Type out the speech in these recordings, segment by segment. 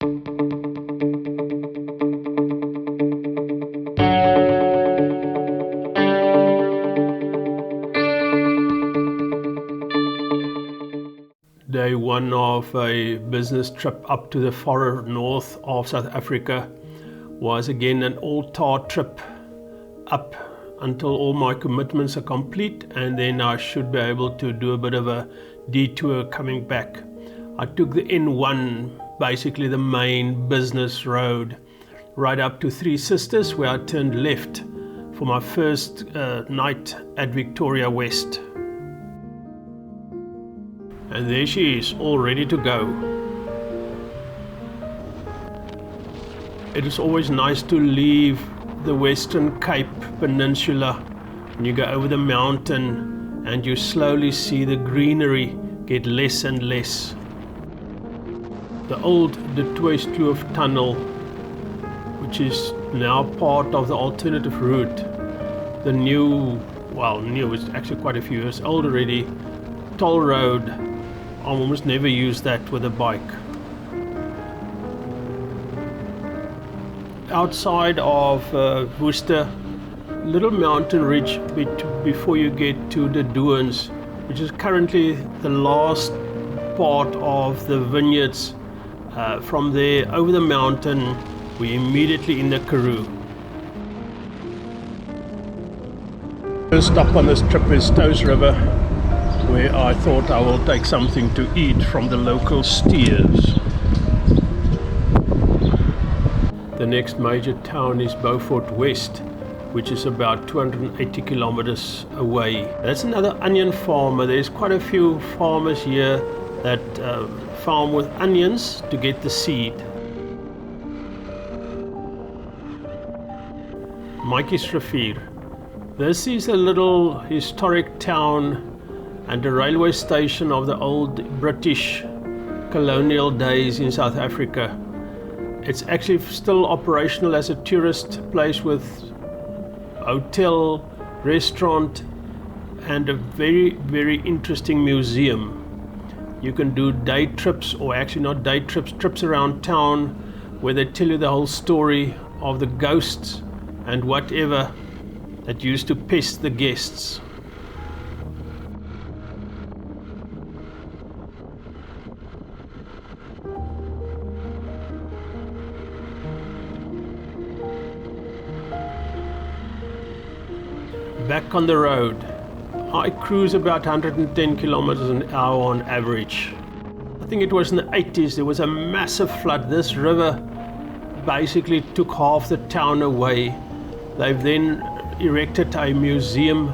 Day one of a business trip up to the far north of South Africa was again an all-tar trip up until all my commitments are complete, and then I should be able to do a bit of a detour coming back. I took the N1, basically the main business road, right up to Three Sisters, where I turned left for my first night at Victoria West. And there she is, all ready to go. It is always nice to leave the Western Cape Peninsula and you go over the mountain and you slowly see the greenery get less and less. The old De Kloof tunnel, which is now part of the alternative route. The new, it's actually quite a few years old already, toll road. I almost never use that with a bike. Outside of Worcester, little mountain ridge before you get to the Dunes, which is currently the last part of the vineyards. From there, over the mountain, we're immediately in the Karoo. First stop on this trip is Stows River, where I thought I will take something to eat from the local steers. The next major town is Beaufort West, which is about 280 kilometers away. That's another onion farmer. There's quite a few farmers here that farm with onions to get the seed. Makiesrivier. This is a little historic town and a railway station of the old British colonial days in South Africa. It's actually still operational as a tourist place with hotel, restaurant, and a very, very interesting museum. You can do day trips, or actually not day trips, trips around town where they tell you the whole story of the ghosts and whatever that used to pest the guests. Back on the road, I cruise about 110 kilometers an hour on average. I think it was in the 80s, there was a massive flood. This river basically took half the town away. They've then erected a museum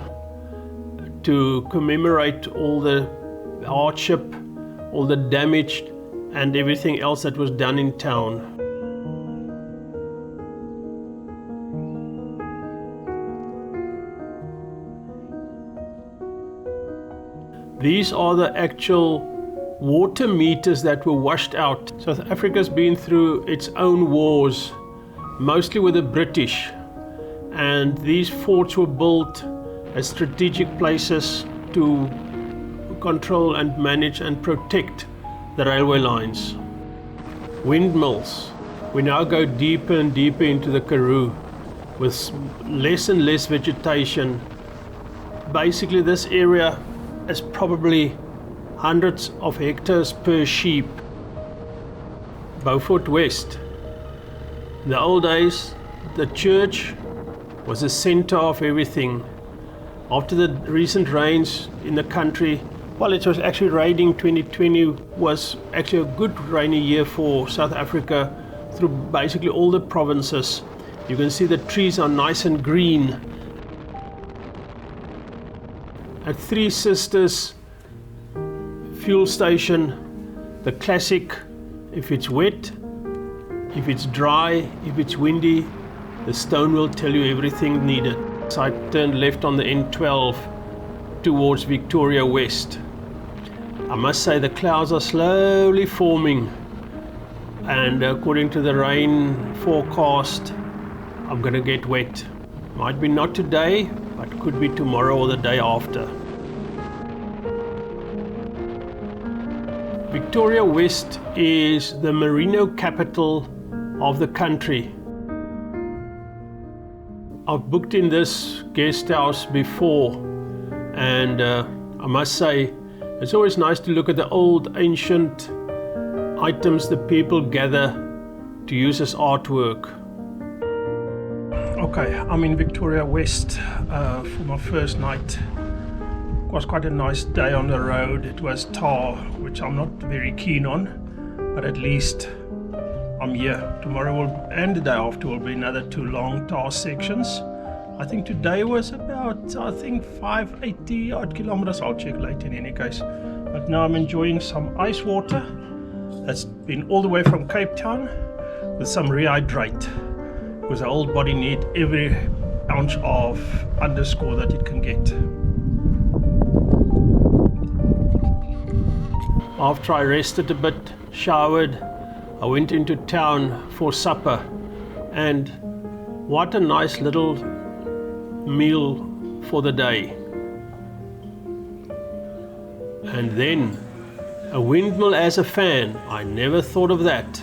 to commemorate all the hardship, all the damage, and everything else that was done in town. These are the actual water meters that were washed out. South Africa's been through its own wars, mostly with the British, and these forts were built as strategic places to control and manage and protect the railway lines. Windmills. We now go deeper and deeper into the Karoo with less and less vegetation. Basically, this area is probably hundreds of hectares per sheep. Beaufort West. In the old days, the church was the center of everything. After the recent rains in the country, it was actually raining. 2020 was actually a good rainy year for South Africa through basically all the provinces. You can see the trees are nice and green. At Three Sisters fuel station, the classic, if it's wet, if it's dry, if it's windy, the stone will tell you everything needed. So I turned left on the N12 towards Victoria West. I must say the clouds are slowly forming, and according to the rain forecast, I'm gonna get wet. Might be not today, but could be tomorrow or the day after. Victoria West is the merino capital of the country. I've booked in this guest house before, and I must say it's always nice to look at the old ancient items that people gather to use as artwork. Okay, I'm in Victoria West for my first night. It was quite a nice day on the road. It was tar, which I'm not very keen on, but at least I'm here. Tomorrow and the day after will be another 2 long tar sections. I think today was about 580 odd kilometers. I'll check later in any case. But now I'm enjoying some ice water that's been all the way from Cape Town with some rehydrate, because the old body needs every ounce of underscore that it can get. After I rested a bit, showered, I went into town for supper, and what a nice little meal for the day. And then a windmill as a fan. I never thought of that.